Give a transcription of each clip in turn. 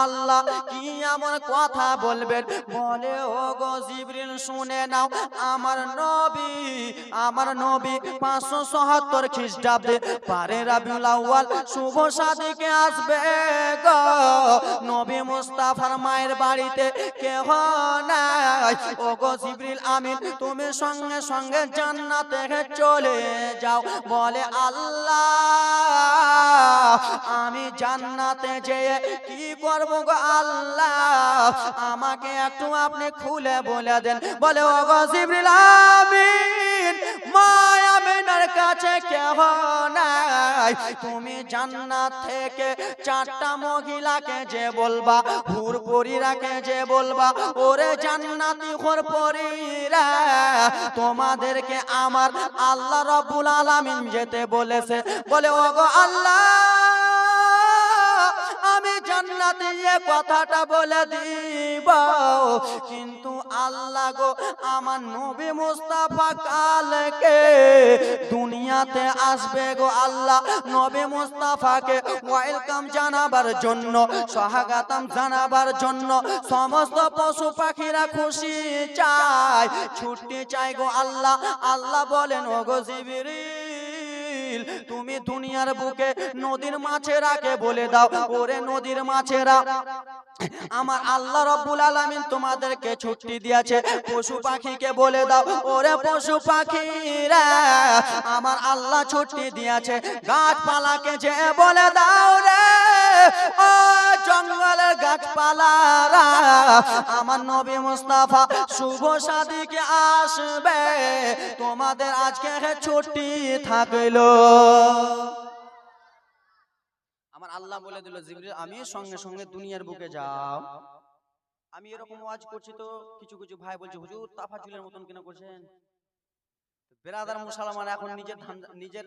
আল্লাহ কি এমন কথা বলবেন? বলে ও গো জিবরিল শুনে নাও, আমার নবী 577 খ্রিস্টাব্দে পারে রাবিউল আউয়াল শুভ সাদিকে আসবে গো। নবী মুস্তাফার মায়ের বাড়িতে কেহ নাই। ও গো জিবরিল আমিন তুমি সঙ্গে সঙ্গে জান্নাতে চলে যাও। বলে আল্লাহ আমি জান্নাতে যেয়ে কি করব গো আল্লাহ, আমাকে একটু আপনি খুলে বলে দেন। বলে ও গো জিবরিল আমিন মা আমিনার কাছে কেহ নাই, তুমি জান্নাত থেকে 4টা মহিলাকে যে বলবা, হুর পরীরাকে যে বলবা, ওরে জান্নাতি হুর পরীরা তোমাদেরকে আমার আল্লাহ রাব্বুল আলামিন যেতে বলেছে। বলে ও গো আল্লাহ আমি জান্নাতে যে কথাটা বলে দিব, কিন্তু আল্লাহ গো আমার নবী মুস্তাফা কালকে দুনিয়াতে আসবে গো আল্লাহ। নবী মুস্তাফাকে ওয়েলকাম জানাবার জন্য, স্বাগতম জানাবার জন্য সমস্ত পশু পাখিরা খুশি চায়, ছুটি চায় গো আল্লাহ। আল্লাহ বলেন ও গো জিবরিল তুমি দুনিয়ার বুকে নদীর মাছেরাকে বলে দাও, ওরে নদীর মাছেরা আমার আল্লাহ রাব্বুল আলামিন তোমাদেরকে ছুটি দিয়েছে। পশু পাখিকে বলে দাও, ওরে পশু পাখিরা আমার আল্লাহ ছুটি দিয়েছে। গাছপালাকে যে বলে দাও রে ও জঙ্গলের গাছপালারা আমার নবী মুস্তাফা শুভ সাদিকে আসবে, তোমাদের আজকে ছুটি থাকলো। আমার আল্লাহ বলে দিল জিবরিল আমি সঙ্গে সঙ্গে দুনিয়ার বুকে যাও। আমি এরকম ওয়াজ করছি তো কিছু কিছু ভাই বলছে হুজুর তাফাজুলের মতন কেন করছেন? বেরাদার মুসলমান এখন নিজের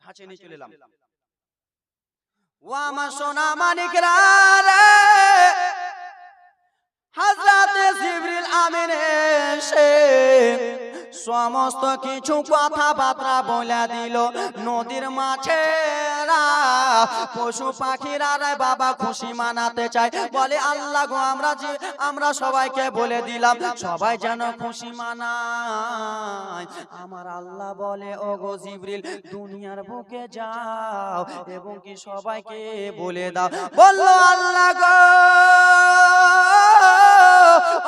ধাঁচে নিয়ে চলে এলাম। ও আমার সোনা মানিকরা রে, হযরতে জিবরিল আমিন এসে সমস্ত কিছু কথাবার্তা বলে দিল। নদীর মাছেরা পশু পাখিরা রে বাবা খুশি মানাতে চায়। বলে আল্লাহ গো আমরা সবাইকে বলে দিলাম, সবাই যেন খুশি মানায়। আমার আল্লাহ বলে ও গো জিবরিল দুনিয়ার বুকে যাও এবং কি সবাইকে বলে দাও। বললো আল্লাহ গো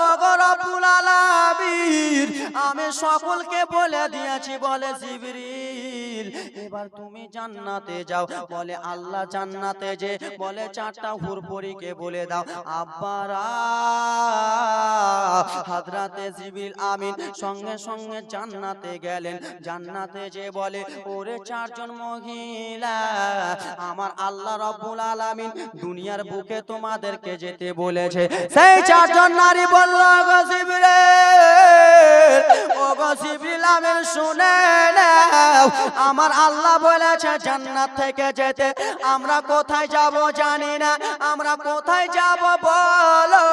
ও গো রব্বুল আলামিন আমি সকলকে বলে দিয়েছি। বলে জিবরিল এবার তুমি জান্নাতে যাও। বলে আল্লাহ জান্নাতে যে বলে 4টা হুর পরীকে বলে দাও। আব্বারা হযরতে জিবরিল আমিন সঙ্গে সঙ্গে জান্নাতে গেলেন। জান্নাতে যে বলে ওরে 4 জন মহিলা আমার আল্লাহ রাব্বুল আলামিন দুনিয়ার বুকে তোমাদেরকে যেতে বলেছে। সেই 4 জন নারী বলল গো জিবরিল ও গো জিবরিল আমিন শুনে নাও, আমার আল্লাহ বলেছে জান্নাত থেকে যেতে। আমরা কোথায় যাব জানি না, আমরা কোথায় যাব বলো।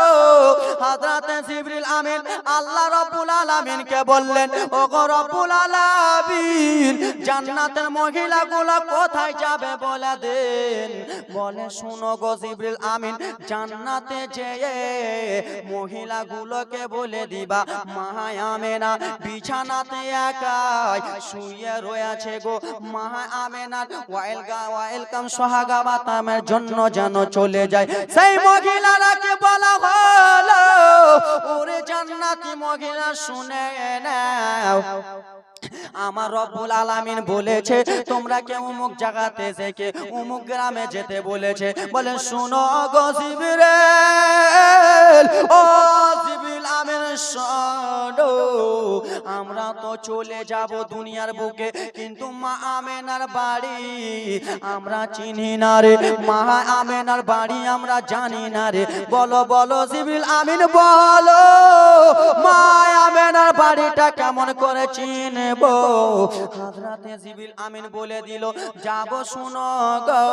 হযরতে জিবরিল আমিন আল্লাহ রাব্বুল আলামিনকে বললেন ও গো রব্বুল আলামিন জান্নাতের মহিলাগুলো কোথায় যাবে বলে দেন। বলে শুনো গো জিবরিল আমিন জান্নাতে যেয়ে মহিলাগুলোকে বলে দিবা মা আমেনা বিছানাতে একাই শুয়ে রয়েছে গো। মা আমেনার ওয়েলকাম সোহাগাবাতামের জন্য যেন চলে যায়। সেই মহিলারাকে বলা হলো ওরে জান্নাতি মহিলা শুনে নাও, আমার রব্বুল আলামিন বলেছে তোমরা কে অমুক জায়গাতে থেকে অমুক গ্রামে যেতে বলেছে। বলে শুনো গো জিবরিল ও জিবরিল আমিন শোনো আমরা তো চলে যাব দুনিয়ার বুকে, কিন্তু মা আমেনার বাড়ি আমরা চিনি না রে, মা আমেনার বাড়ি আমরা জানি না রে। বলো বলো জিবরিল আমিন বলো মা আমেনার বাড়িটা কেমন করে চিনবো? হযরতে জিবরিল আমিন বলে দিল যাব শুনো গো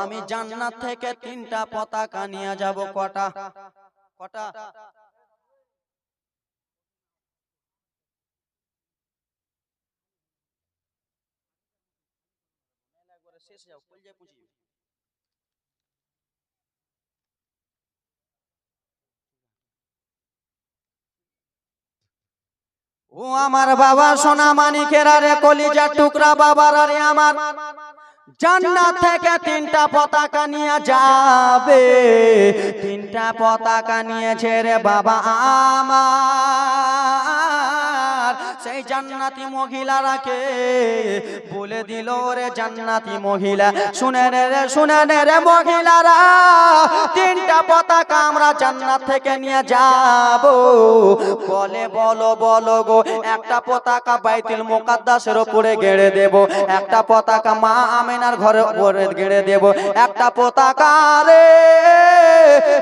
আমি জান্নাত থেকে 3টা পতাকা নিয়ে যাব। কটা কটা? শেষ যাও কল যায় পুঁজি ও আমার বাবা সোনা মানিকেরা রে, কলিজার টুকরা বাবারা রে আমার, জান্নাত থেকে তিনটা পতাকা নিয়ে যাবে, তিনটা পতাকা নিয়েছে রে বাবা আমার। সেই জান্নাতি মহিলারাকে বলে দিল রে জান্নাতি মহিলা, শুনে নে রে মহিলারা, তিনটা পতাকা আমরা জান্নাত থেকে নিয়ে যাব। বলে বলো গো, একটা পতাকা বাইতুল মুকাদ্দাসের উপরে গেড়ে দেব, একটা পতাকা মা আমিনার ঘরের উপরে গেড়ে দেব, একটা পতাকা রে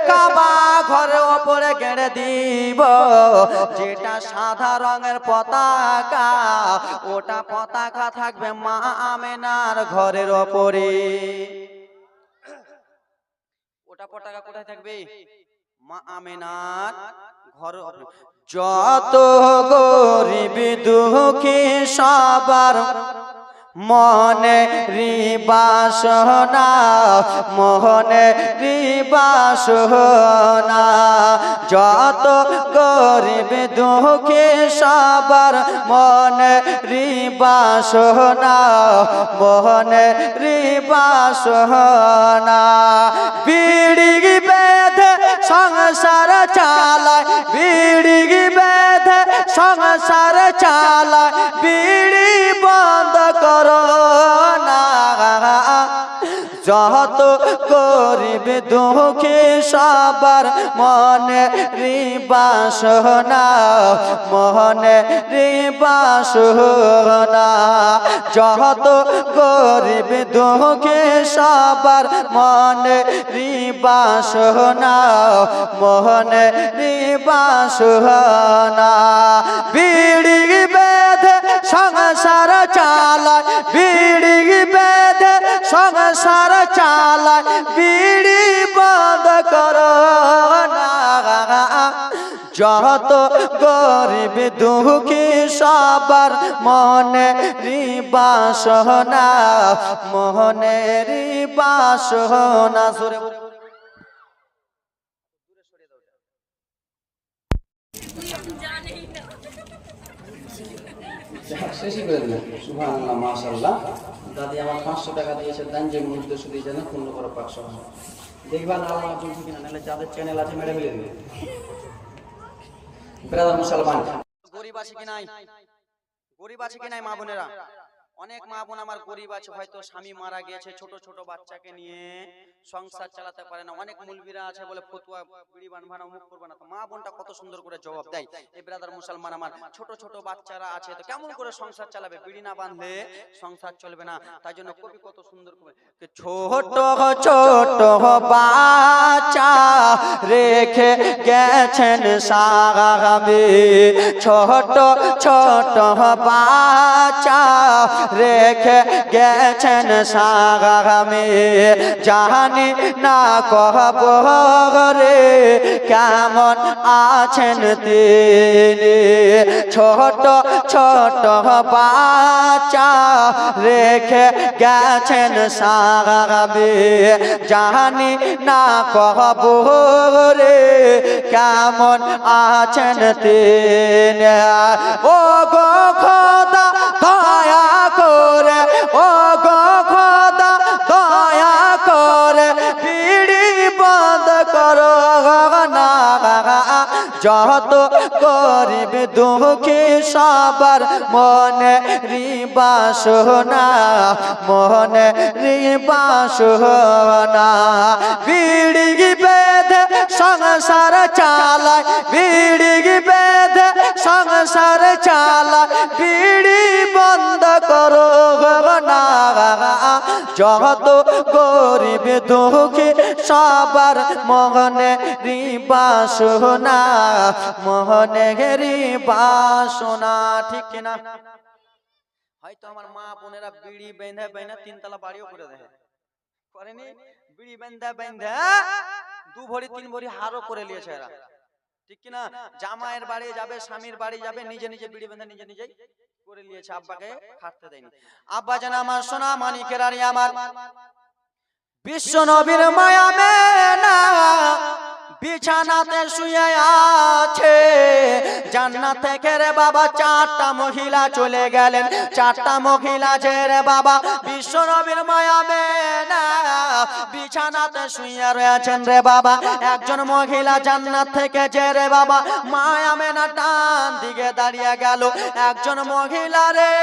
কাবা ঘরের উপরে গেড়ে দিব। যেটা সাদা রঙের পতাকা, ওটা পতাকা থাকবে মা আমিনার ঘরের উপরে। ওটা পতাকা কোথায় থাকবে? মা আমিনার ঘর। যত গরিব দুঃখী সবার মনে বাসনা, মনে বাসনা, যত গরিব দুঃখী সবার মনে বাসনা, মনে বাসনা। বিড়ি বেঁধে সংসার চালায়, বিড়ি বেঁধে সংসার চালায়, বিড়ি বন্ধ করো না। যত গরিব দুঃখী সবার মনে বাসনা, মনে বাসনা, যত গরিব দুঃখী সবার মনে বাসনা, মনে বাসনা। বিড়ি বেঁধে সংসার চালায়, বিড়ি বেঁধে সংসার চালায়, বিড়ি বন্ধ করো না। যত গরিব দুঃখী সবার মনে বাসনা, মনে বাসনা। শেষই করে দিলেন। সুবহানাল্লাহ, মাশাআল্লাহ। দাদি আমার 500 টাকা দিয়েছে, দেন যে উদ্দেশ্য দিয়ে যেন পূর্ণ করো 500। দেখবেন আল্লাহ বলছে কিনা, নাহলে যাদের চ্যানেল আছে মেরে ফেলে দিবে। ব্রাদার মুসলমান, গরিব আছে কি নাই? গরিব আছে কি নাই মা বোনেরা? অনেক মা বোন আমার গরিব আছে, হয়তো স্বামী মারা গিয়েছে, ছোট ছোট বাচ্চাকে নিয়ে সংসার চালাতে পারে না। অনেক মুলবিরা আছে বলে ফতুয়া বিড়ি বানবানা মুখ করবে না। তো মা বোনটা কত সুন্দর করে জবাব দেয়। এই ব্রাদার মুসলমান আমার, ছোট ছোট বাচ্চারা আছে, তো কেমন করে সংসার চালাবে? বিড়ি না বাঁধলে সংসার চলবে না। তাই জন্য কবি কত সুন্দর করে, ছোট ছোট বাচ্চা রেখে গেছেন সাগামে, ছোট ছোট বাচ্চা রেখে গেছেন সাগামে, জানি না কবরে কেমন আছেন তিনি। ছোট ছোট বাচ্চা রেখে গেছেন সাগামে, জানি না কবরে কেমন আছেন তিনি। ও গো খোদা দয়া করে, ও গো খোদা দয়া করে, বিড়ি বন্ধ করো না। যত গরিব দুঃখী সবার মনে বাসনা, মনে বাসনা। বিড়ি বেঁধে সংসার চালায়, বিড়ি বেঁধে সংসার চালায়, বিড়ি বন্ধ করো না। যত গরিব দুঃখী সবার মনে বাসনা, মনে বাসনা। ঠিক কিনা? হয়তো আমার মা বোনেরা বিড়ি বেঁধে বেঁধে 3 তলা বাড়িও করে দেয়, করেনি? বিড়ি বেঁধে বেঁধে 2 ভরি 3 ভরি হারও করে নিয়েছে এরা। ঠিক কিনা? জামাইয়ের বাড়ি যাবে, স্বামীর বাড়ি যাবে, নিজে নিজে বিড়ি বেঁধে নিজে নিজেই করে নিয়েছে, আব্বাকে খাটতে দেয়নি। আব্বা জান আমার, সোনা মানিকেরানি আমার, বিশ্ব নবীর মায়া মেনা, বিছানাতে শুয়ে আছে। জান্নাত থেকে রে বাবা চারটা মহিলা চলে গেলেন। চারটা মহিলা যে রে বাবা বিশ্ব নবীর মায়া মেনা বিছানাতে শুয়ে রয়েছেন রে বাবা। একজন মহিলা জান্নাত থেকে যে রে বাবা মায়া মেনা ডান দিকে দাঁড়িয়ে গেল। একজন মহিলা রে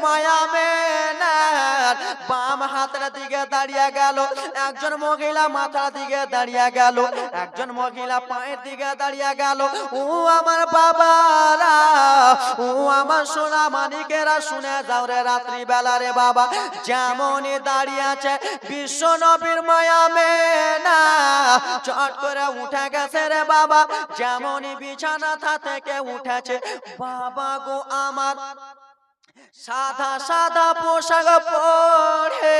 মায়া মেনার বাম হাতের দিকে দাঁড়িয়ে গেল। একজন মহিলা মাথার দিকে দাঁড়িয়ে গেল। একজন মহিলা পায়ের দিকে দাঁড়িয়ে গেল। ও আমার বাবারা, ও আমার সোনা মানিকেরা, শুনে যাও রে রাত্রি বেলা রে বাবা যেমনই দাঁড়িয়ে আছে বিশ্ব নবীর মায়া মেনা চট করে উঠে গেছে রে বাবা। যেমনই বিছানা থেকে উঠেছে বাবা গো আমার সাদা সাদা পোশাক পরে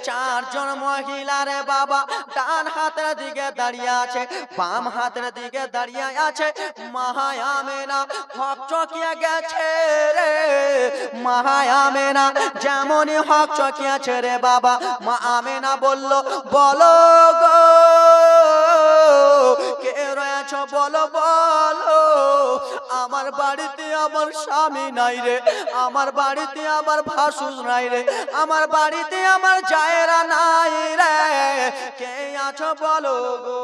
চারজন মহিলা রে বাবা ডান হাতের দিকে দাঁড়িয়ে আছে, বাম হাতের দিকে দাঁড়িয়ে আছে। মা আমেনা হকচকিয়ে গেছে রে। মা আমেনা যেমনই হকচকিয়েছে রে বাবা মা আমেনা বলল, বলো গো কে রয়েছ, বলো বলো। আমার বাড়িতে আমার স্বামী নাই রে, আমার বাড়িতে আমার ভাসুর নাই রে, আমার বাড়িতে আমার জায়েরা নাই রে, কে আছো বলো গো।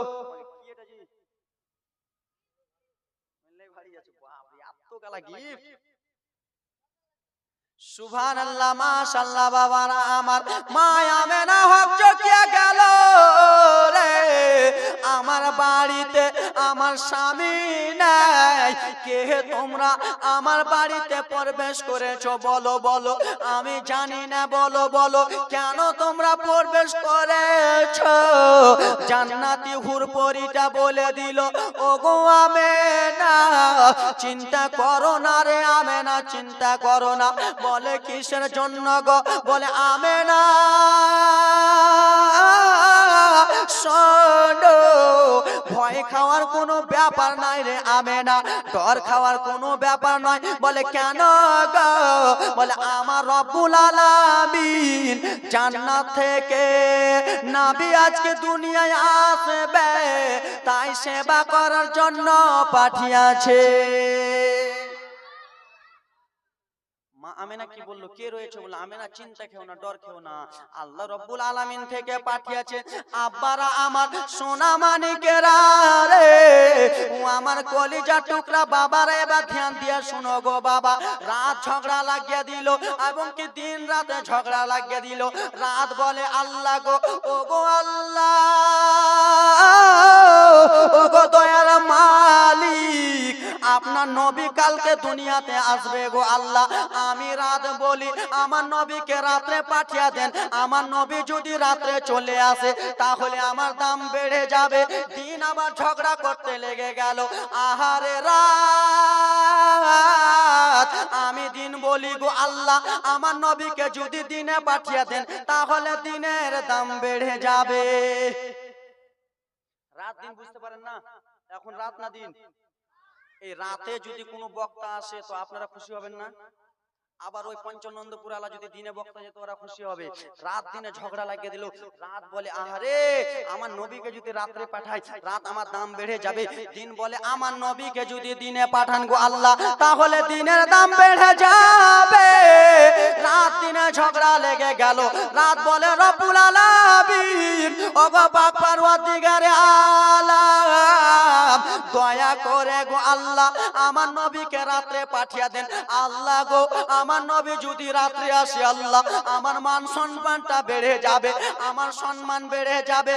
সুবহানাল্লাহ, মাশাআল্লাহ। বাবারা আমার মা আমেনা হকচকিয়ে গেল রে। আমার বাড়িতে আমার স্বামী নাই, কে তোমরা আমার বাড়িতে প্রবেশ করেছো বলো বলো। আমি জানি না, বলো বলো কেন তোমরা প্রবেশ করেছো। জান্নাতি হুরপরিটা বলে দিল, ওগো আমেনা চিন্তা করো না রে আমেনা, চিন্তা করো না। বলে কিসের জন্য গো, বলে আমেনা শোনো ভয় খাওয়ার কোনো ব্যাপার নাই রে আমেনা, ডর খাওয়ার কোনো ব্যাপার নয়। বলে কেন গো, বলে আমার রব্বুল আলামিন জান্নাত থেকে নবী আজকে দুনিয়ায় আসবে, তাই সেবা করার জন্য পাঠিয়েছে। মা আমেনা কি বললো, কে রয়েছে? বলে আমেনা চিন্তা খেও না, ডর খেও না, আল্লাহ রব্বুল আলামিন থেকে পাঠিয়েছে। আব্বারা আমার সোনা মানিকেরা রে, ও আমার কলিজা টুকরা বাবারা, এবার ধ্যান দিয়ে শুনো গো বাবা। রাত ঝগড়া লাগিয়ে দিল এবং কি দিন রাতে ঝগড়া লাগিয়ে দিল। রাত বলে আল্লাহ গো, ও গো আল্লাহ, ও গো দয়ার মালিক, আপনার নবী কালকে দুনিয়াতে আসবে গো আল্লাহ। আমি রাত বলি আমার নবীকে রাত্রে পাঠিয়ে দেন। আমার নবী যদি রাত্রে চলে আসে তাহলে আমার দাম বেড়ে যাবে। দিন আবার ঝগড়া করতে লেগে গেল। আহারে রাত, আমি দিন বলি গো আল্লাহ আমার নবীকে যদি দিনে পাঠিয়ে দেন তাহলে দিনের দাম বেড়ে যাবে। রাত দিন বুঝতে পারেন না, এখন রাত না দিন। এই রাতে যদি কোনো বক্তা আসে তো আপনারা খুশি হবেন না? আবার ওই পঞ্চনন্দপুর আলা যদি দিনে বক্তা যেত ওরা খুশি হবে। রাত দিনে ঝগড়া লাগিয়ে দিল। রাত বলে আহারে আমার নবীকে যদি রাত্রে পাঠাই রাত আমার দাম বেড়ে যাবে। দিন বলে আমার নবীকে যদি দিনে পাঠান গো আল্লাহ তাহলে দিনের দাম বেড়ে যাবে। রাত দিনে ঝগড়া লেগে গেল। রাত বলে রব্বুল আলামিন, ওগো পাক পরওয়ারদিগারে আলাম, দয়া করে গো আল্লাহ আমার নবীকে রাত্রে পাঠিয়ে দেন। আল্লাহ গো আমার নবী যদি রাত্রে আসে আল্লাহ আমার মান সম্মানটা বেড়ে যাবে, আমার সম্মান বেড়ে যাবে।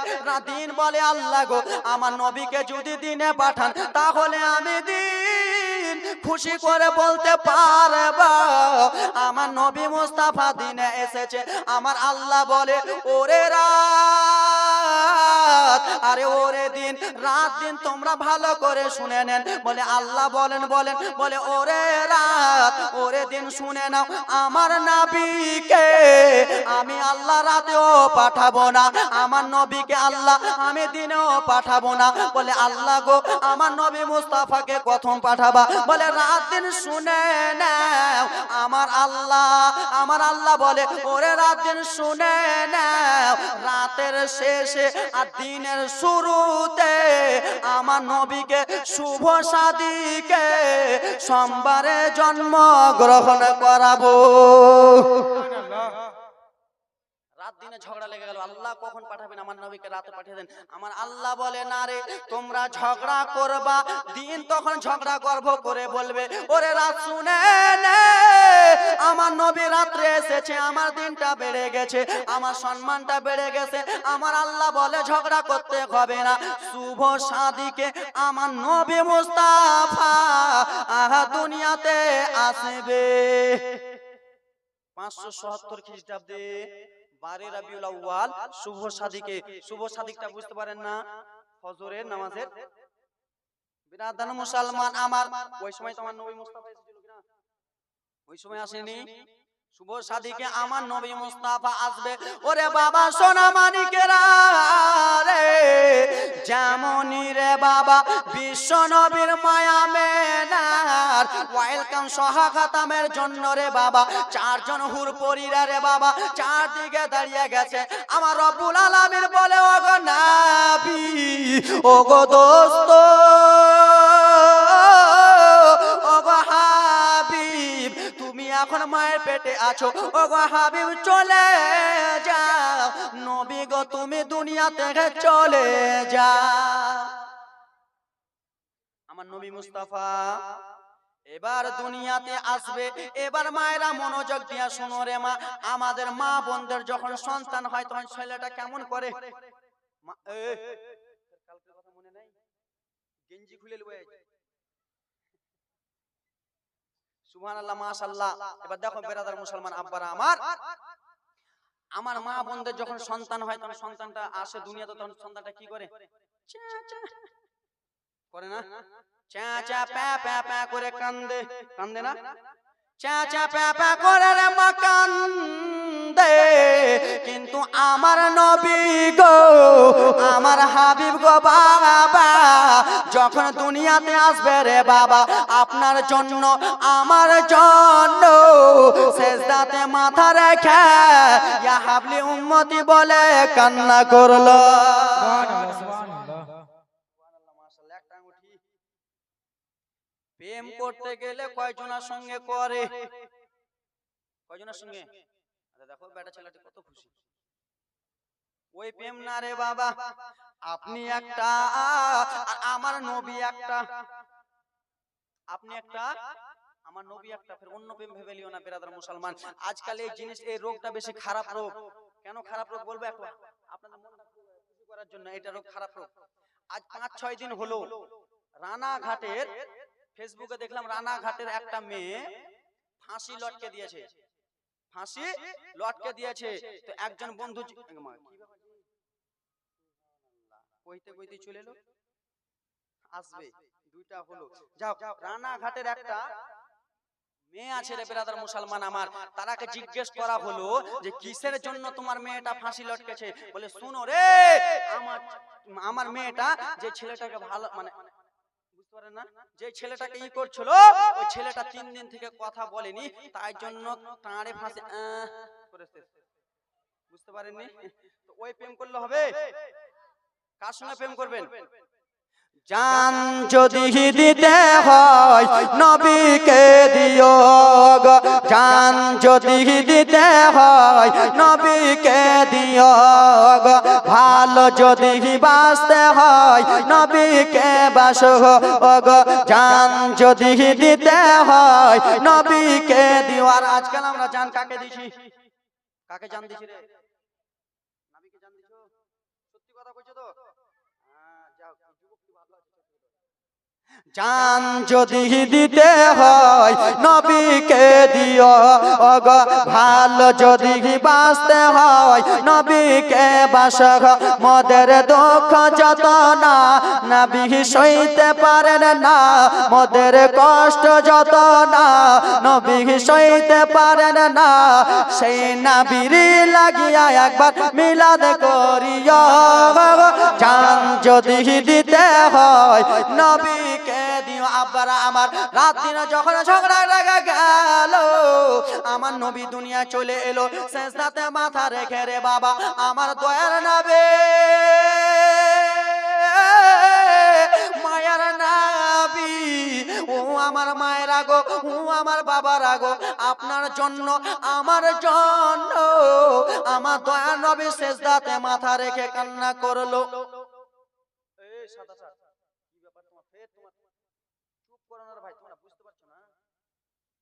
দিন বলে আল্লাহ গো আমার নবীকে যদি দিনে পাঠান তাহলে আমি দিন খুশি করে বলতে পারব আমার নবী মুস্তাফা দিনে এসেছে। আমার আল্লাহ বলে ওরে রাত, আরে ওরে দিন, রাত রাত দিন তোমরা ভালো করে শুনে নেন। বলে আল্লাহ বলেন বলে ওরে রাত ওরে দিন শুনে নাও, আমার নবীকে আমি আল্লাহ রাতেও পাঠাবো না, আমার নবীকে আল্লাহ আমি দিনেও পাঠাবো না। বলে আল্লাহ গো আমার নবী মুস্তাফাকে প্রথম পাঠাবা, বলে রাত দিন শুনে নাও, আমার আল্লাহ বলে ওরে রাত দিন শুনে নাও, রাতের শেষে আর দিনের শুরুতে আমার নবীকে শুভ সাদিকে সোমবারে জন্ম গ্রহণ করাবো। রাত দিনে ঝগড়া লেগে গেল, আল্লাহ কখন পাঠাবেন আমার নবীকে, রাতে পাঠিয়ে দেন। আমার আল্লাহ বলে না রে, তোমরা ঝগড়া করবা, দিন তখন ঝগড়া গর্ব করে বলবে ওরে রাত শুনে নে, আমার নবী রাত্রে এসেছে, আমার দিনটা বেড়ে গেছে, আমার সম্মানটা বেড়ে গেছে। আমার আল্লাহ বলে ঝগড়া করতে হবে না, শুভ সাদিকে আমার নবী মুস্তাফা দুনিয়াতে আসবে। 577 খ্রিস্টাব্দে 12 রাবিউল আউয়াল শুভ সাদিকে, শুভ সাদিকটা বুঝতে পারেন না, ফজরের নামাজের বিরাদান মুসলমান আমার, ওই সময় তো আমার নবী মুস্তাফা এসেছিল কিনা, ওই সময় আসেনি। শুভ সাদিকে আমার নবী মুস্তাফা আসবে। ওরে বাবা সোনা মানিকেরা রে, যেমনই রে বাবা বিশ্ব নবীর মায়া মেনার ওয়েলকাম সোহা খাতামের জন্য রে বাবা চারজন হুর পরীরা রে বাবা চারদিকে দাঁড়িয়ে গেছে। আমার রব্বুল আলামিন বলে ওগো নবী ওগো দোস্ত ওগো হাবিব, তুমি এখন মায়ের পেটে আছো, ওগো হাবিব চলে যাও, নবী গো তুমি দুনিয়া থেকে চলে যাও। আমার নবী মুস্তাফা এবার দুনিয়াতে আসবে। এবার মায়েরা মনোযোগ দিয়া শোনো রে মা, আমাদের মা বোনদের যখন সন্তান হয় তখন ছেলেটা কেমন করে, কালকের কথা মনে নাই, গেঞ্জি খুলে লুয়ে সুবহানাল্লাহ মাশাআল্লাহ। এবার দেখো বেরাদার মুসলমান আব্বারা আমার মা বোনদের যখন সন্তান হয় তখন সন্তানটা আসে দুনিয়াতে, তখন সন্তানটা কি করে, করে না, চা চা প্যা প্যা প্যা করে কান্দে, কান্দে না, চা চা প্যা প্যা করে রে মা কান্দে। কিন্তু আমার নবী গো আমার হাবিব গো বাবা যখন দুনিয়াতে আসবে রে বাবা, আপনার জন্য আমার জন্য সেজদাতে মাথা রেখে ইয়া হাবলি উম্মতি বলে কান্না করলো। প্রেম করতে গেলে কয়জনের সঙ্গে করে, কয়জনের সঙ্গে, দেখো বেটা ছেলেটা কত খুশি, ওই প্রেম না রে বাবা, আপনি একটা আমার নবী একটা, আপনি একটা আমার নবী একটা, ফের অন্য প্রেম ভেবে লিও না বেরাদার মুসলমান। আজকাল এই জিনিস এই রোগটা বেশি খারাপ রোগ। কেন খারাপ রোগ বলবো একটু আপনাদের মনটা খুশি করার জন্য, এটা রোগ খারাপ রোগ। আজ 5-6 দিন হলো রানাঘাটের ফেসবুকে দেখলাম রানাঘাটের একটা মেয়ে ফাঁসি লটকে দিয়েছে, ফাঁসি লটকে দিয়েছে। তো একজন বন্ধু কইতে কইতে চলে এলো, আসবে দুইটা হলো, যাও রানাঘাটের একটা মেয়ে আছে রে বেরাদার মুসলমান আমার, তারাকে জিজ্ঞেস করা হলো যে কিসের জন্য তোমার মেয়েটা ফাঁসি লটকেছে। বলে শুনো রে আমার মেয়েটা যে ছেলেটাকে ভালো মানে না, যে ছেলেটাকে ই করছিল ওই ছেলেটা 3 দিন থেকে কথা বলেনি, তাই জন্য তাঁরে ফাঁসি করেছে। বুঝতে পারেননি? তো ওই প্রেম করলে হবে? কার সঙ্গে প্রেম করবেন? জান যদি দিতে হয় নবীকে দিও গো, জান যদি দিতে হয় নবীকে দিও গো, ভালো যদি বাঁচতে হয় নবীকে বাসো গো, জান যদি দিতে হয় নবীকে দিও। আর আজকাল আমরা জান কাকে দিছি, কাকে জান দিছি রে, নবীকে জান দিছো? সত্যি কথা কইছো তো? যাও যুবক কি ভালো আছে, জান যদি দিতে হয় নবীকে দিও ওগো, ভালো যদি বাঁচতে হয় নবীকে বাসো গো। মোদের দুঃখ যত না নবী সইতে পারেন না, মোদের কষ্ট যত না নবী সইতে পারেন না, সেই নবীর লাগিয়া একবার মিলাদ করিও। জান যদি দিতে হয় নবীকে দিও। আব্বারা আমার রাত দিন যখন ঝগড়া লাগা গেল, আমার নবী দুনিয়া চলে এলো, সেজদাতে মাথা রেখে রে বাবা আমার দয়ার নবী, মায়ের নবী, ও আমার মায়ের আগো, ও আমার বাবার আগো, আপনার জন্য আমার জন্য আমার দয়ার নবী সেজদাতে মাথা রেখে কান্না করলো।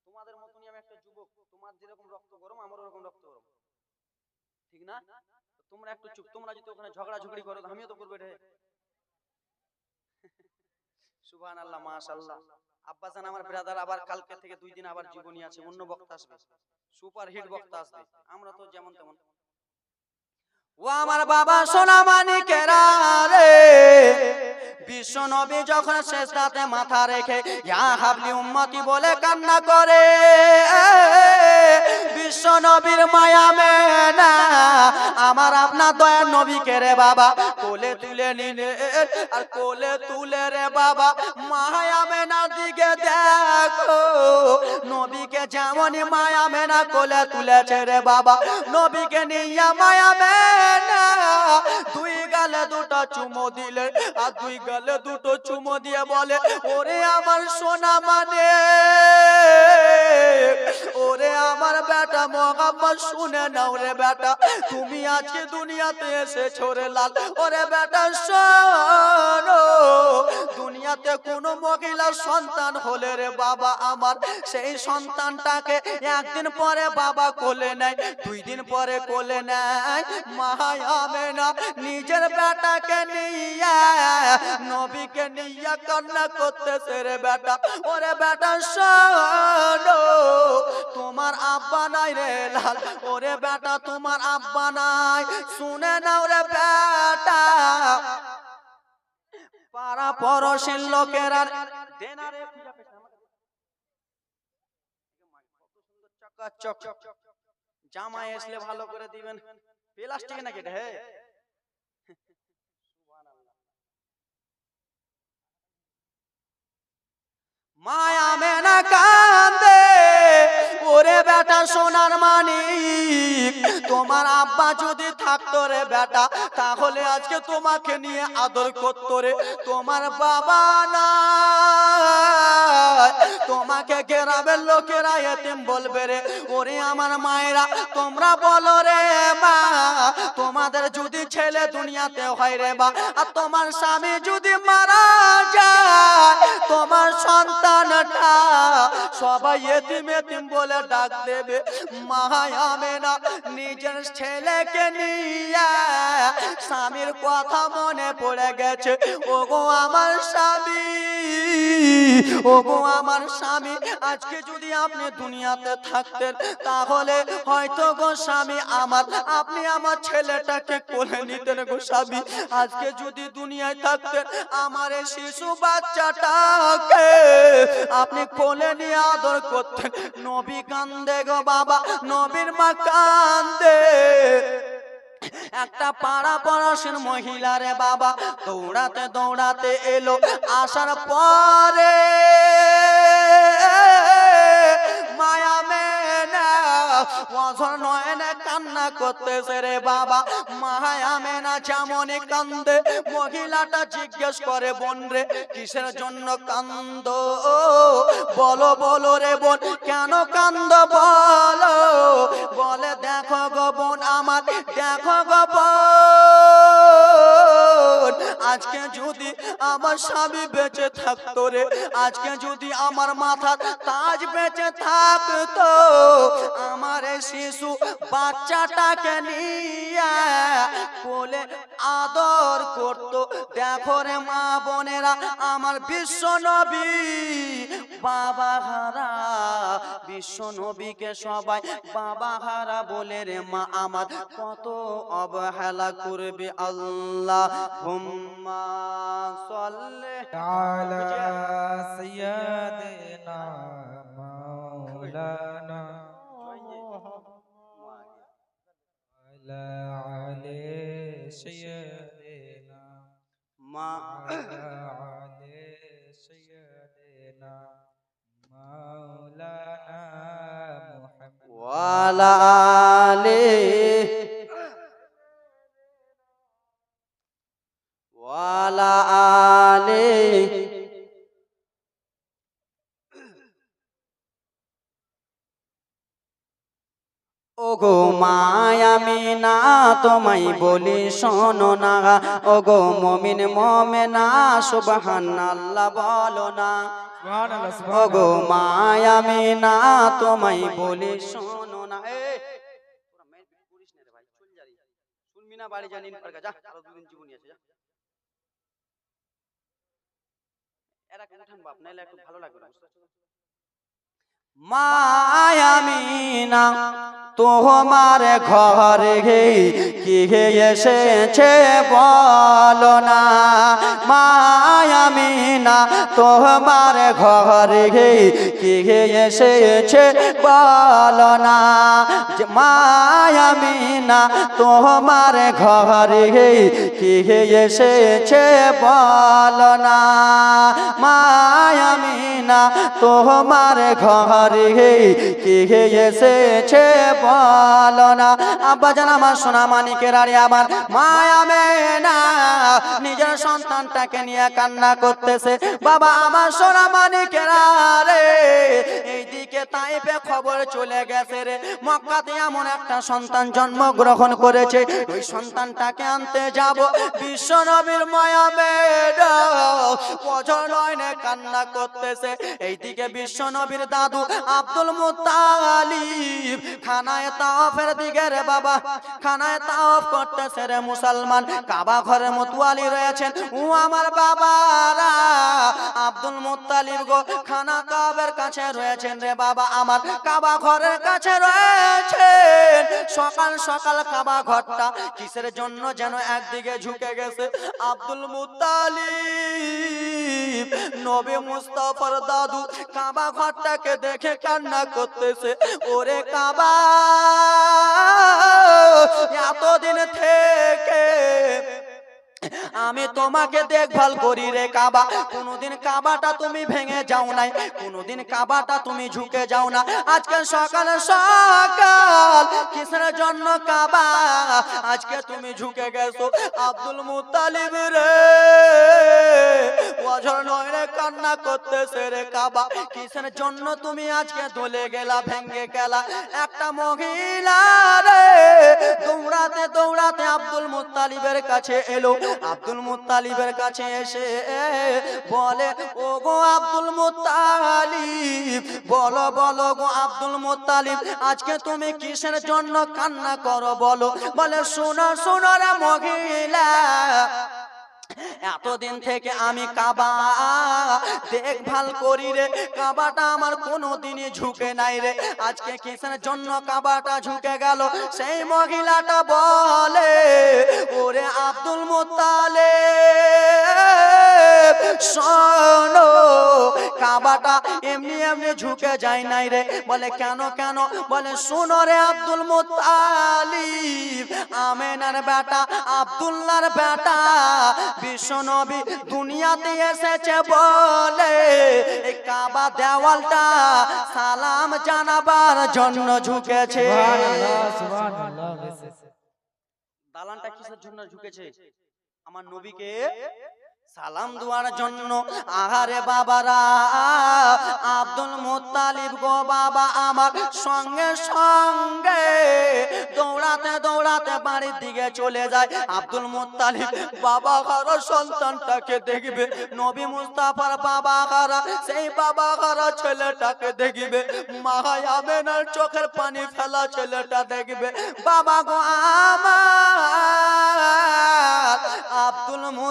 তোমাদের মতনই আমি একটা যুবক, তোমার যেরকম রক্ত গরম আমার ওরকম রক্ত গরম, ঠিক না? তোমরা একটু চুপ, তোমরা যদি ওখানে ঝগড়া ঝগড়ি করো আমিও তো করবো রে। সুবহানাল্লাহ, মাশাআল্লাহ। আব্বাজান আমার ব্রাদার আবার কালকে থেকে 2 দিন আবার জীবনী আছে, অন্য বক্তা আসবে, সুপার হিট বক্তা আসবে, আমরা তো যেমন তেমন। ও আমার বাবা সোনা মানিকেরা রে, বিশ্ব নবী যখন সেজদাতে মাথা রেখে ইয়া হাবলি উম্মতি বলে কান্না করে, বিশ্ব নবীর মায়া মেনা আমার আপনার দয়ার নবীকে রে বাবা কোলে তুলে নিলে, আর কোলে তুলে রে বাবা মায়া মেনা দিকে দেখো, নবীকে যেমনই মায়া মেনা কোলে তুলেছে রে বাবা, নবীকে নিয়ে মায়া মেনা 2 গালে 2টা চুমো দিলে, আর 2 গালে 2টো চুমো দিয়ে বলে ওরে আমার সোনা মানে, ওরে আমার বেটা মোহাম্মদ শুনে নাও রে বেটা, তুমি আজকে দুনিয়াতে এসেছো রে লাল, ওরে বেটা শোনো, দুনিয়াতে কোনো মহিলার সন্তান হলে রে বাবা আমার সেই সন্তানটাকে একদিন পরে বাবা কোলে নেয়, 2 দিন পরে কোলে নেয়, মায়ামেনা নিজের বেটাকে নিয়ে নবীকে নিয়ে কান্না করতেছে রে বেটা, ওরে বেটা শোনো, তোমার আব্বা নাই রে লাল, ওরে বেটা তোমার আব্বা নাই, শুনে নাও রে বেটা, পাড়া পড়োশির লোকেরা দেনারে চকাচক জামাই আসলে ভালো করে দিবেন, প্লাস্টিক নাকি এটা? হে মায়া মেনা কান্দে, ওরে বেটা সোনার মানিক, তোমার আব্বা যদি থাকতো রে বেটা তাহলে আজকে তোমাকে নিয়ে আদর করতো রে, তোমার বাবা না, তোমাকে গ্রামের লোকেরা এতিম বলবে রে, ওরে আমার মায়েরা তোমরা বলো রে মা, তোমাদের যদি ছেলে দুনিয়াতে হয় রে বা, আর তোমার স্বামী যদি মারা যায়, তোমার সন্তানটা সবাই এতিম এতিম বলে ডাক দেবে, মায়া মেনা নিজের ছেলেকে নিয়ে স্বামীর কথা মনে পড়ে গেছে, ওগো আমার স্বামী, ওগো আমার স্বামী, আজকে যদি আপনি দুনিয়াতে থাকতেন তাহলে হয়তো গো স্বামী আমার, আপনি আমার ছেলেটাকে কোলে নিতেন গো স্বামী, আজকে যদি দুনিয়ায় থাকতেন আমার এই শিশু বাচ্চাটাকে আপনি কোলে নিয়ে আদর করতেন। নবী কান্দে গো বাবা, নবীর মা কান্দে। একটা পাড়া পড়াশোন মহিলা রে বাবা দৌড়াতে দৌড়াতে এলো, আসার পরে মায়া মেনা অঝর নয়নে কান্না করতেছে রে বাবা, মায়া মেনা যেমনই কান্দে, মহিলাটা জিজ্ঞেস করে বোন রে কিসের জন্য কান্দ, বলো বলো রে বোন কেন কান্দ বলো, বলে দেখো গো বোন আমার, দেখো গো বোন, আজকে যদি আমার স্বামী বেঁচে থাকতো রে, আজকে যদি আমার মাথার তাজ বেঁচে থাকতো, আমার শিশু বাচ্চাটাকে নিয়ে কোলে আদর করত। দেখো রে মা বোনেরা, আমার বিশ্ব নবী বাবা হারা, বিশ্ব নবীকে সবাই বাবা হারা বলে রে মা আমার কত অবহেলা করবে। আল্লাহুম্মা সাল্লি আলা সাইয়্যিদিনা মাওলানা আলা আলি সাইয়্যিদিনা মা আলা আলি সাইয়্যিদিনা মাওলানা মুহাম্মদ ওয়ালা আলিহি ওয়ালা আলিহি। ওগো মায়ামিনা তোমায় বলি শোনো না, ওগো মুমিন মুমিনা সুবহানাল্লাহ বলো না। সুবহানাল্লাহ ওগো সুবহানাল্লাহ। মায়ামিনা তোমায় বলি শোনো না। তোরা মেয়ে করিস না রে ভাই, চল যা রে, শুনবি না বাড়ি জানিন পারগা যা, আরো দুদিন জীবনী আছে যা। এরা উঠান বাপ, নাইলে একটু ভালো লাগবে না। মায়ামিনা তোমার ঘরে কি এসেছে বলো না। মায়ামিনা তোমার ঘরে কি এসেছে বলো না। মায়ামিনা তোমার ঘরে কি এসেছে বলো না। মায়ামিনা তোমার ঘরে কি এসেছে বলো না। আব্বাজান আমার সোনা মানিকের আরে আমার মায়ামিনা নিজের সন্তানটাকে নিয়ে কান্না করতেছে। বাবা আমার সোনা মানিকের আরে এইদিকে তাইফে খবর চলে গেছে রে, মক্কাতে এমন একটা সন্তান জন্মগ্রহণ করেছে, ওই সন্তানটাকে আনতে যাব। বিশ্ব নবীর মায়ামিনা অঝর নয়নে কান্না করতেছে। এইদিকে বিশ্ব নবীর দাদু আব্দুল মুত্তালিব খানায় তাওয়াফের দিকে রে বাবা, খানায় তাওয়াফ করতেছে রে মুসলমান। কাবা ঘরে মুতওয়ালি রয়েছেন, ও আমার বাবারা আব্দুল মুত্তালিব গো খানা কাবের কাছে রয়েছেন রে বাবা, আমার কাবা ঘরের কাছে রয়েছেন। সকাল সকাল কাবা ঘরটা কিসের জন্য যেন একদিকে ঝুঁকে গেছে। আব্দুল মুত্তালিব নবী মুস্তাফার দাদু কাবা ঘরটাকে দেখে কান্না করতেছে। ওরে কাবা, এতদিন থেকে আমি তোমাকে দেখভাল করি রে কাবা, কোনোদিন কাবাটা তুমি ভেঙে যাও নাই, কোনোদিন কাবাটা তুমি ঝুঁকে যাও না। আজকে সকাল সকাল কিসের জন্য কাবা আজকে তুমি ঝুঁকে গেছো। আব্দুল মুত্তালিব রে অঝর নয়নে কান্না করতেছে রে কাবা, কিসের জন্য তুমি আজকে দলে গেলা, ভেঙে গেলা। একটা মহিলা রে দৌড়াতে দৌড়াতে আব্দুল মুত্তালিবের কাছে এলো। আব্দুল মুত্তালিবের কাছে এসে বলে, ও গো আব্দুল মুত্তালিব, বলো বলো গো আব্দুল মুত্তালিব, আজকে তুমি কিসের জন্য কান্না করো বলো। বলে, শোনো শোনো রে মহিলা, এতদিন থেকে আমি কাবা দেখভাল করি রে, কাবাটা আমার কোনোদিনই ঝুঁকে নাই রে, আজকে কিসের জন্য কাবাটা ঝুঁকে গেল। সেই মহিলাটা বলে, ওরে আব্দুল মুত্তালিব শোনো, কাবাটা এমনি এমনি ঝুঁকে যায় নাই রে। বলে কেন কেন? বলে শোনো রে আব্দুল মুত্তালিব, আমেনার বেটা আব্দুল্লাহর বেটা বিশ্ব নবী দুনিয়াতে এসেছে বলে এই কাবা দেওয়ালটা সালাম জানাবার জন্য ঝুঁকেছে। সুবহানাল্লাহ সুবহানাল্লাহ। দালানটা কিসের জন্য ঝুঁকেছে? আমার নবীকে সালাম দেওয়ার জন্য। আহারে বাবারা, আব্দুল মুত্তালিব গো বাবা আমার সঙ্গে সঙ্গে দৌড়াতে দৌড়াতে বাড়ির দিকে চলে যায়। আব্দুল মুত্তালিব বাবা হারা সন্তানটাকে দেখবে, নবী মুস্তাফার বাবা হারা সেই বাবা হারা ছেলেটাকে দেখবে, মা আমেনার চোখের পানি ফেলা ছেলেটা দেখবে। বাবা গো আমার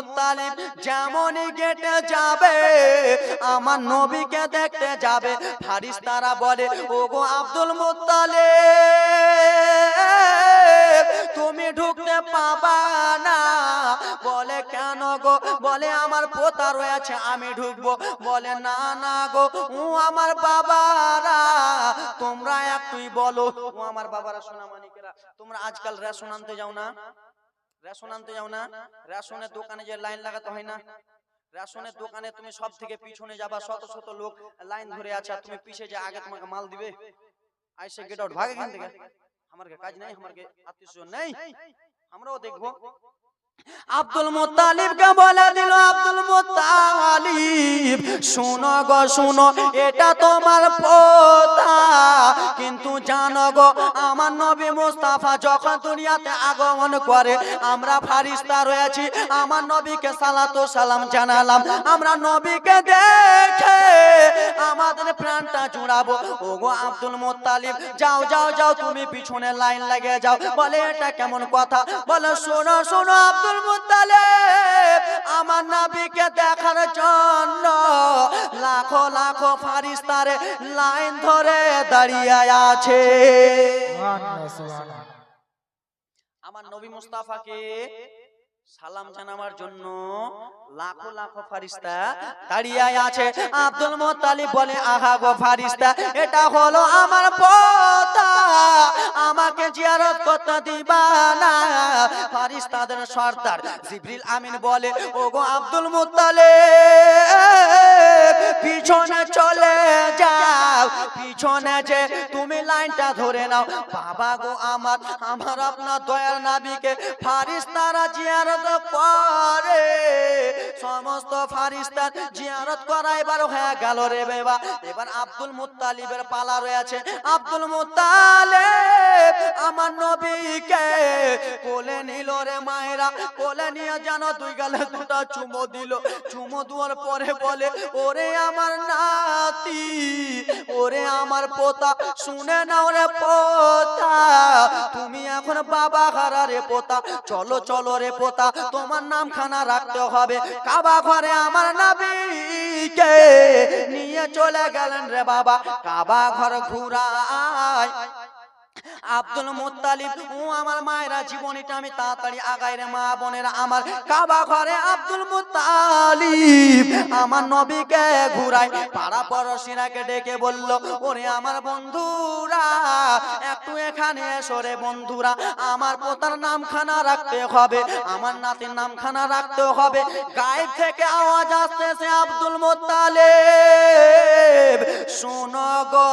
মুত্তালিব যেমনই গেটে যাবে আমার নবীকে দেখতে যাবে, ফারিস্তারা বলে ওগো আব্দুল মুত্তালিব তুমি ঢুকতে পাবা না। বলে কেন গো? বলে আমার পোতা রয়েছে আমি ঢুকবো। বলে না না গো, ও আমার বাবারা তোমরা একটুই বলো। ও আমার বাবারা সোনামানিকেরা, তোমরা আজকাল রেশন আনতে যাও না? রেশন আনতে যাও না? রেশনের দোকানে যে লাইন লাগাতে হয় না, রেশনের দোকানে তুমি সব থেকে পিছনে যাবা, শত শত লোক লাইন ধরে আছে, আর তুমি পিছে যে আগে তোমাকে মাল দিবে, আইসে গেট আউট ভাগে এখান থেকে, আমার কাজ নেই, আমার আত্মীয় নেই, আমরাও দেখবো। আব্দুল মুত্তালিবকে বলে দিল, আব্দুল মুত্তালিব শুনো গো শুনো, এটা তোমার পোতা, কিন্তু জানো গো আমার নবী মুস্তাফা যখন দুনিয়াতে আগমন করে আমরা ফারিস্তা রয়েছি, আমার নবীকে সালাতু সালাম জানালাম, আমরা নবীকে দেখে আমাদের প্রাণটা জুড়াবো। ওগো আব্দুল মুত্তালিব যাও যাও যাও, তুমি পিছনে লাইন লাগিয়ে যাও। বলে এটা কেমন কথা? বলে শোনো শোনো আব্দুল মুত্তালিব, আমার নবীকে দেখার জন্য লাখো লাখো ফারিস্তারে লাইন ধরে দাঁড়িয়ে আছে। আমার নবী মুস্তাফাকে সালাম জানাবার জন্য লাখো লাখো ফারিস্তা দাঁড়িয়ে আছে। আব্দুল মুত্তালিব বলে আহা গো ফারিস্তা, এটা হলো আমার পোতা, আমাকে জিয়ারত করতে দিবা না? ফারিস্তাদের সর্দার জিবরিল আমিন বলে ওগো আব্দুল মুত্তালিব পিছনে চলে যাও, পিছনে যে তুমি লাইনটা ধরে নাও। বাবা গো আমার আপনার দয়ার নবীকে ফারিস্তারা জিয়ারত করে, সমস্ত ফারিস্তার জিয়ারত করা এবার হয়ে গেল রে বাবা। এবার আব্দুল মুত্তালিবের পালা রয়েছে। আব্দুল মুত্তালিব আমার নবীকে কোলে নিল রে মায়েরা, কোলে নিয়ে জানো দুই গালে দুটো চুমো দিল। চুমো দেওয়ার পরে বলে ওরে আমার নাতি, ওরে আমার পোতা, শুনে নাও রে পোতা, তুমি এখন বাবা হারা রে পোতা, চলো চলো রে পোতা, তোমার নামখানা রাখতে হবে। কাবা ঘরে আমার নবীকে নিয়ে চলে গেলেন রে বাবা, কাবা ঘর ঘুরায়। আব্দুল মুত্তালিব ও আমার মায়েরা জীবনীটা আমি তাড়াতাড়ি আগাই রে মা বোনেরা আমার। কাবা ঘরে আব্দুল মুত্তালিব আমার নবীকে ঘুরায়, পাড়া পড়শিরাকে ডেকে বলল ওরে আমার বন্ধুরা একটু এখানে এসো রে বন্ধুরা, আমার পোতার নামখানা রাখতে হবে, আমার নাতির নামখানা রাখতে হবে। গায়েব থেকে আওয়াজ আসতেছে আব্দুল মুত্তালিব শোনো গো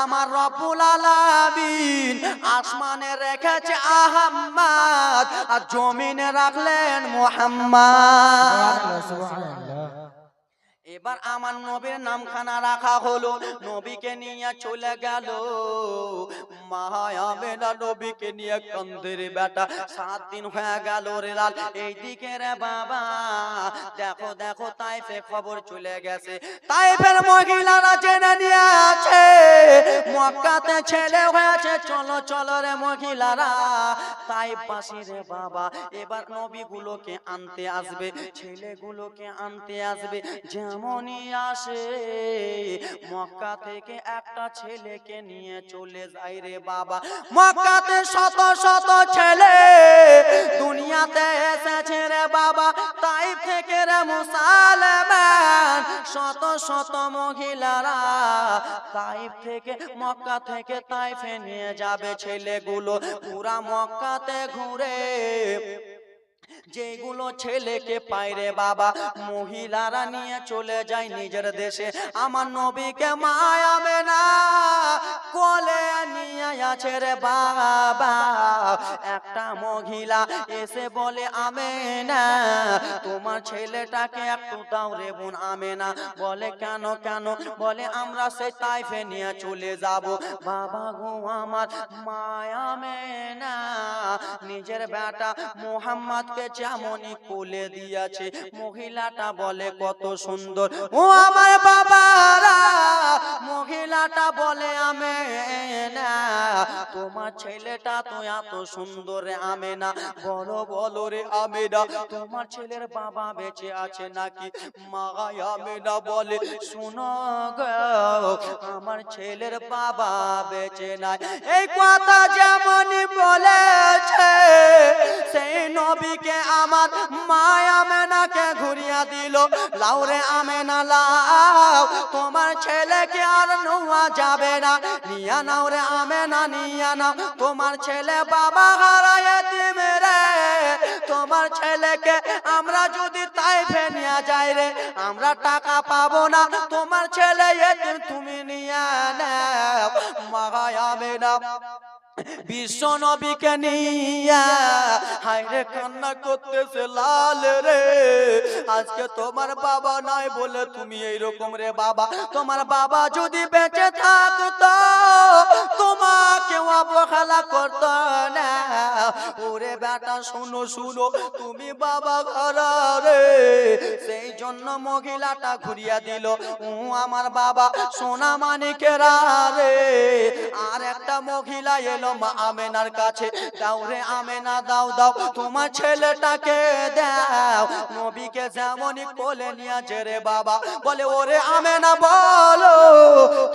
আমার রব্বুল আলামিন আসমানে রেখেছে আহমদ আর জমিনে রাখলেন মুহাম্মদ। এবার আমার নবীর নামখানা রাখা হলো, নবীকে নিয়ে চলে গেল মায়ামেনা, নবীকে নিয়ে কান্দের বেটা 7 দিন হয়ে গেল রে লাল। এইদিকে রে বাবা দেখো দেখো তাইফে খবর চলে গেছে, তাইফের মহিলারা জেনে নিয়ে আছে মক্কাতে ছেলে হয়েছে, চলো চলো রে মহিলারা তাইফ বাসী রে বাবা এবার নবীগুলোকে আনতে আসবে, ছেলেগুলোকে আনতে আসবে। যেমনই আসে মক্কা থেকে একটা ছেলেকে নিয়ে চলে যায় রে বাবা। মক্কাতে শত শত ছেলে দুনিয়াতে এসেছে রে বাবা, তাইফ থেকে রে মুসলমান শত শত মহিলারা তাইফ থেকে মক্কা থেকে তাইফে নিয়ে যাবে ছেলেগুলো। পুরা মক্কাতে ঘুরে যেগুলো ছেলেকে পাইরে বাবা মহিলারা নিয়ে চলে যায় নিজের দেশে। আমার নবীকে মায়ামেনা কোলে নিয়ে আছে রে বাবা। একটা মহিলা এসে বলে আমেনা তোমার ছেলেটাকে একটু দাও রে বোন আমেনা। বলে কেন কেন? বলে আমরা সেই তাইফে নিয়ে চলে যাব। বাবা গো আমার মায়ামেনা নিজের বেটা মুহাম্মদকে যেমনই কোলে দিয়েছে, মহিলাটা বলে কত সুন্দর। ও আমার বাবারা, মহিলাটা বলে আমেনা, তোমার ছেলেটা তো এত সুন্দর রে আমেনা, বলো বলো রে আমেনা, তোমার ছেলের বাবা বেঁচে আছে নাকি? মা আমেনা বলে, শুনো গো, আমার ছেলের বাবা বেঁচে নাই। এই কথা যেমনই বলেছে, সেই নবীকে আমার মা আমেনাকে ঘুরিয়ে দিল। লাও রে আমেনা লাও, তোমার ছেলেকে আর নেওয়া যাবে না, নিয়া নাও রে আমেনা নিয়া নাও, তোমার ছেলে বাবা হারায় এতিম রে, তোমার ছেলেকে আমরা যদি তাইফে নিয়ে যাই রে, আমরা টাকা পাবো না, তোমার ছেলে এতিম তুমি নিয়ে নাও। মা আমেনা বিশ্ব নবীকে নিয়া হায়রে কান্না করতেছে, লাল রে, আজকে তোমার বাবা নাই বলে তুমি এইরকম রে বাবা, তোমার বাবা যদি বেঁচে থাকতো তোমাকে অবহেলা করতো না। ওরে বেটা শুনো শুনো, তুমি বাবা ঘরা রে, সেই জন্য মহিলাটা ঘুরিয়া দিল। ও আমার বাবা সোনা মানিকেরা রে। আর একটা মহিলা এলো মা আমেনার কাছে, দাও রে আমেনা দাও দাও, তোমার ছেলেটাকে দাও। নবীকে যেমনই কোলে নিয়েছে রে বাবা, বলে ওরে আমেনা বলো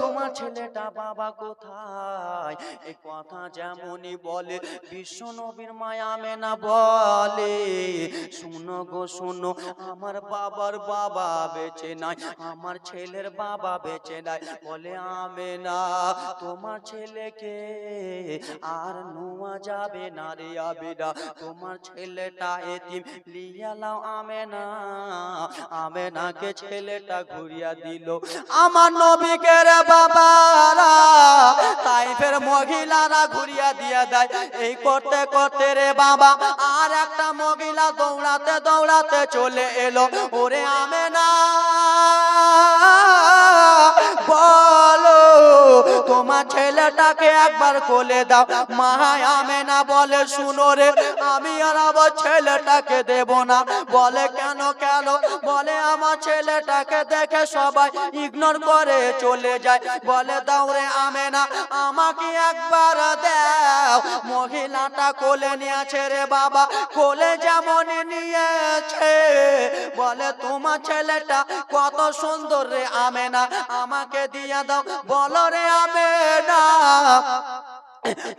তোমার ছেলেটা বাবা কোথায়? এই কথা যেমনই বলে বিশ্ব নবীর মা আমেনা বলে, শুনো গো শুনো, আমার বাবার বাবা বেঁচে নাই, আমার ছেলের বাবা বেঁচে নাই। বলে আমেনা, তোমার ছেলেকে আর নোয়া যাবে না রে আবেদা, তোমার ছেলেটা এতিম, লিয়া লাও আমেনা। আমেনাকে ছেলেটা ঘুরিয়া দিল। আমার নবীকে রে বাবারা তাইফের মহিলারা ঘুরিয়া দিয়া দেয়। এই করতে করতে রে বাবা আর একটা মহিলা দৌড়াতে দৌড়াতে চলে এলো। ওরে আমেনা বলো তোমার ছেলেটাকে একবার কোলে দাও। মা আমেনা বলে, শুনো রে, আমি আর আমার ছেলেটাকে দেব না। বলে কেন কেন? বলে আমার ছেলেটাকে দেখে সবাই ইগনোর করে চলে যায়। বলে দাও রে আমেনা, আমাকে একবার দাও। মহিলাটা কোলে নিয়েছে রে বাবা, কোলে যেমন নিয়েছে, বলে তোমার ছেলেটা কত সুন্দর রে আমেনা, আমাকে দিয়া দাও। বলো রে আমেনা,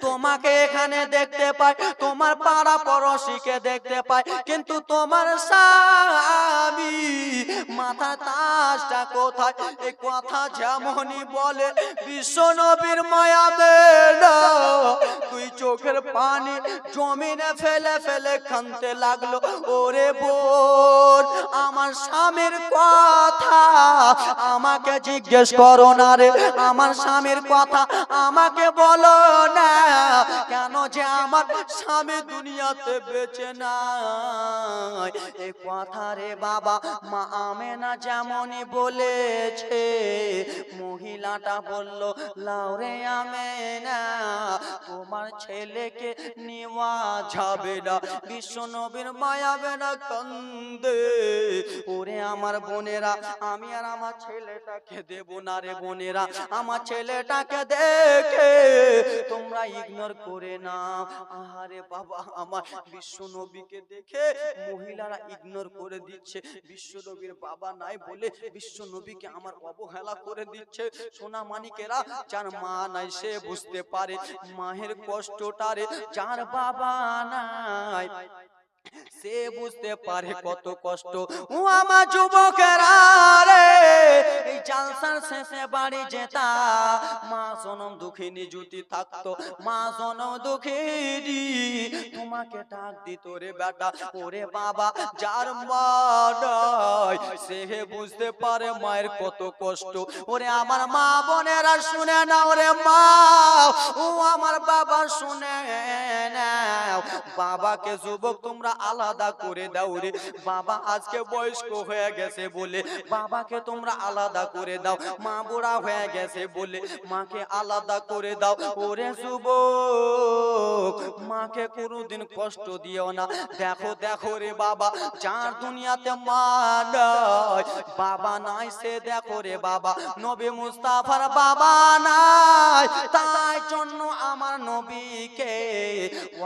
তোমাকে এখানে দেখতে পাই, তোমার পাড়া পড়শিকে দেখতে পাই, কিন্তু তোমার স্বামী মাথা তাজটা কোথায়? এই কথা যেমনই বলে বিশ্ব নবীর মায়া বেলা তুই চোখের পানি জমিনে ফেলে ফেলে কাঁদতে লাগলো। ওরে বোন, আমার স্বামীর কথা আমাকে জিজ্ঞেস করো না রে, আমার স্বামীর কথা আমাকে বলো না, কেন যে আমার স্বামী দুনিয়াতে বেঁচে নাই। এই কথা রে বাবা মা আমেনা যেমনই বলেছে, মহিলাটা বলল, লাও রে আমেনা, তোমার ছেলেকে নেওয়া যাবে না। বিশ্ব নবীর মায়া বেনা কান্দে। ওরে আমার বোনেরা, আমি আর আমার ছেলেটাকে দেব না রে বোনেরা, আমার ছেলেটাকে দেখে তোমরা ইগনোর করে না। আরে বাবা আমার, বিশ্ব নবীকে দেখে মহিলারা ইগনোর করে দিচ্ছে। বিশ্ব নবীর বাবা নাই বলে বিশ্ব নবীকে আমার অবহেলা করে দিচ্ছে। সোনা মানিকেরা, যার মা নাই সে বুঝতে পারে মায়ের কষ্টটারে, যার বাবা নাই সে বুঝতে পারে কত কষ্ট। ও আমার যুবকেরা রে, এই জালসার শেষে বাড়ি যেতা, মা জনম দুঃখিনী যদি থাকতো, মা জনম দুঃখিনী তোমাকে ডাক দিত রে বেটা। ওরে বাবা, যার মা নাই সে বুঝতে পারে মায়ের কত কষ্ট। ওরে আমার মা বোনেরা শুনে নাও রে মা, ও আমার বাবা শুনে নাও। বাবাকে যুবক তোমরা আলাদা করে দাও রে বাবা আজকে বয়স্ক হয়ে গেছে বলে বাবাকে তোমরা আলাদা করে দাও মা বুড়া হয়ে গেছে বলে মাকে আলাদা করে দাও ওরে যুবক মাকে কোনোদিন কষ্ট দিও না দেখো দেখো রে বাবা যার দুনিয়াতে মা নাই বাবা নাই সে দেখো রে বাবা নবী মুস্তাফার বাবা নাই তাই জন্য আমার নবীকে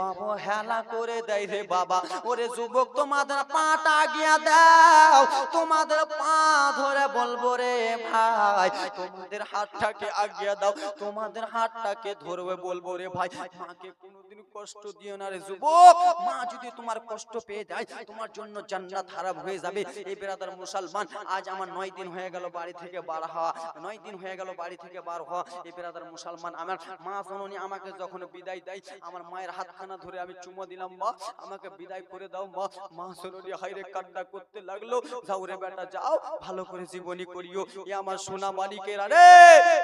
অবহেলা করে দেয় রে বাবা ওরে যুবক তোমাদের পাটা গিয়া দাও তোমাদের পা ধরে বলবো রে ভাই তোমাদের হাতটাকে আগিয়া দাও তোমাদের হাতটাকে ধরবে বলবো রে ভাই মাকে কোনোদিন কষ্ট দিও না রে যুবক মা যদি তোমার কষ্ট পেয়ে যায় তোমার জন্য জান্নাত হারাম হয়ে যাবে এই ব্রাদার মুসলমান আজ আমার 9 দিন হয়ে গেল বাড়ি থেকে বার হওয়া 9 দিন হয়ে গেল বাড়ি থেকে বার হওয়া এই ব্রাদার মুসলমান আমার মা জননী আমাকে যখন বিদায় দেয় আমার মায়ের হাতখানা ধরে আমি চুমো দিলাম মা আমাকে বিদায় করে দাও মা মা জননী হায়রে কান্না করতে লাগলো যাও রে বেটা যাও ভালো করে জীবনী করিও এ আমার সোনা মালিকেরা রে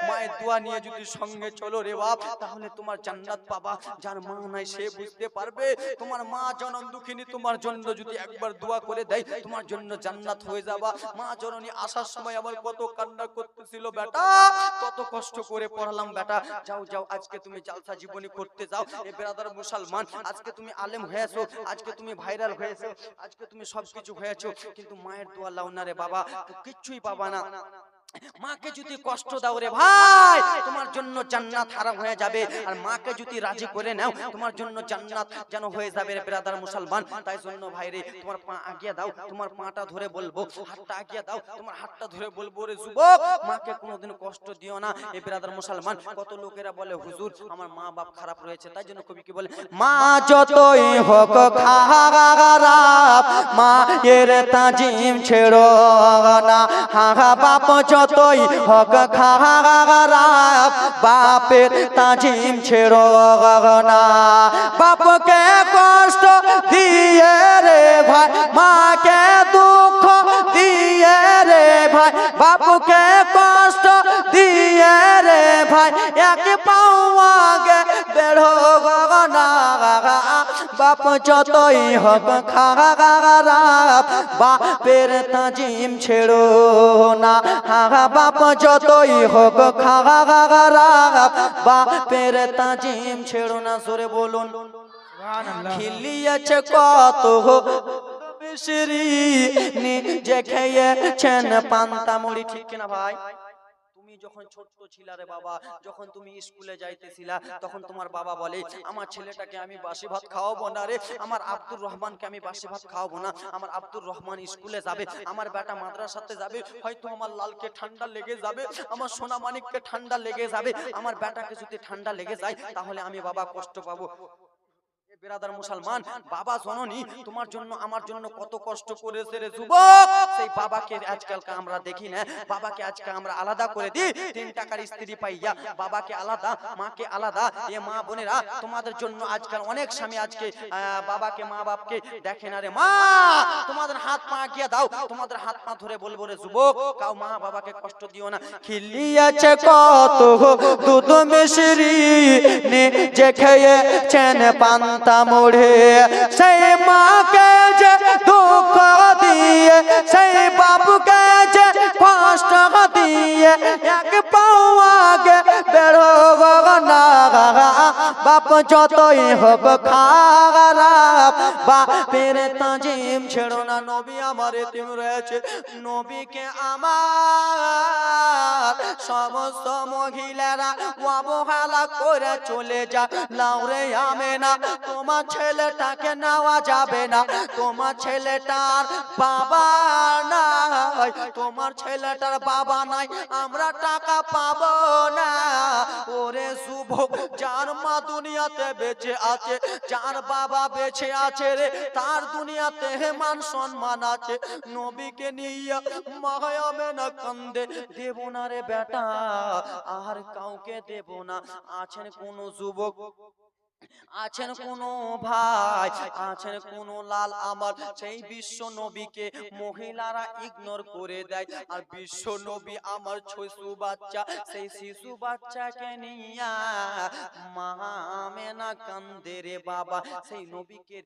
মায়ের দোয়া নিয়ে যদি সঙ্গে চলো রে বাপ তাহলে তোমার জান্নাত পাবা যার মা নাই সে বুঝতে পারবে তোমার মা জনম দুঃখিনী তোমার জন্য যদি একবার দোয়া করে দেয় তোমার জন্য জান্নাত হয়ে যাবা মা জননী আসার সময় আমার কত কান্না করতেছিল বেটা কত কষ্ট করে পড়ালাম বেটা যাও যাও আজকে তুমি জালসা জীবনী করতে যাও এ ব্রাদার মুসলমান আজকে তুমি আলেম হয়েছো আজকে তুমি ভাইরাল হয়েছো আজকে তুমি সবকিছু হয়েছো কিন্তু মায়ের দোয়া লাও না রে বাবা কিচ্ছুই পাবা না মাকে যদি কষ্ট দাও রে ভাই তোমার জন্য জান্নাত হারাম হয়ে যাবে আর মাকে যদি রাজি করে নাও তোমার জন্য জান্নাত যেন হয়ে যাবে রে ব্রাদার মুসলমান তাই জন্য ভাই রে তোমার পা আগিয়ে দাও তোমার পাটা ধরে বলবো হাতটা আগিয়ে দাও তোমার হাতটা ধরে বলবো রে যুবক মাকে কোনোদিন কষ্ট দিও না এই ব্রাদার মুসলমান কত লোকেরা বলে হুজুর আমার মা বাপ খারাপ রয়েছে তাই জন্য কবি কি বলে মা যতই হোক খারাপ মা এর তাজিম ছেড়ো না হা বাপ যতই হোক খারাপ বাপের তাজিম ছেড়ো না বাপকে কষ্ট দিয়ে রে ভাই মাকে দুঃখ দিয়ে রে ভাই বাপকে কষ্ট দিয়ে রে ভাই এক পাও আগে বেড়ো না বাপ যতই হোক খারাপ বাপের তাজিম ছেড়ো না বাপ যতই হোক খারাপ বাপের তাজিম ছেড়ো না জোরে বলুন খিলিয়েছে কত মিশরি নিজে খেয়েছেন পান্তা মুড়ি ঠিক কিনা ভাই যখন ছোট্ট ছিলা রে বাবা যখন তুমি স্কুলে যাইতেছিলা তখন তোমার বাবা বলে আমার ছেলেটাকে আমি বাসি ভাত খাওয়াবো না রে আমার আব্দুর রহমানকে আমি বাসি ভাত খাওয়াবো না আমার আব্দুর রহমান স্কুলে যাবে আমার বেটা মাদ্রাসাতে যাবে হয়তো আমার লালকে ঠান্ডা লেগে যাবে আমার সোনা মানিককে ঠান্ডা লেগে যাবে আমার বেটাকে যদি ঠান্ডা লেগে যায় তাহলে আমি বাবা কষ্ট পাবো ব্রাদার মুসলমান বাবা জননী তোমার জন্য আমার জন্য কত কষ্ট করেছে রে যুবক সেই বাবাকে আজকাল আমরা দেখি না বাবাকে আজকে আমরা আলাদা করে দিই 3 টাকার স্ত্রী পাইয়া বাবাকে আলাদা মাকে আলাদা এ মা বোনেরা তোমাদের জন্য আজকাল অনেক স্বামী আজকে বাবাকে মা বাপকে দেখে না রে মা তোমাদের হাত পা গিয়ে দাও তোমাদের হাত পা ধরে বলবো রে যুবক কাও মা বাবাকে কষ্ট দিও না খিলিয়েছে কত দুধ মিশরি নিজে খেয়েছেন পান্তা মুড়ে সেই মাকে যে দুঃখ দিয়ে সেই বাপকে যে কষ্ট দিয়ে এক পাও আগে বেড়ো না বাপ যতই হোক খারাপ বাপের তাজিম ছেড়ো না নবী আমার এতিম রয়েছে নবীকে আমার সমস্ত মহিলারা অবহেলা করে চলে যা লাউরে আমেনা তোমার ছেলেটাকে নেওয়া যাবে না তোমার ছেলেটার বাবা নাই তোমার ছেলেটার বাবা নাই আমরা টাকা পাবো না ওরে যুবক যার মা দুনিয়াতে বেঁচে আছে যার বাবা বেঁচে আছে রে তার দুনিয়াতে মান সম্মান আছে নবীকে নিয়ে মায়ামে না কান্দে দেব না রে বেটা আর কাউকে দেব না আছেন কোন যুবক আছেন কোন ভাই আছেন কোন লাল আমার সেই বিশ্ব নবীকে মহিলারা ইগনোর করে দেয় আর বিশ্ব নবী আমার শিশু বাচ্চা সেই শিশু বাচ্চাকে নিয়া মা আমেনা কান্দে রে বাবা সেই নবীকে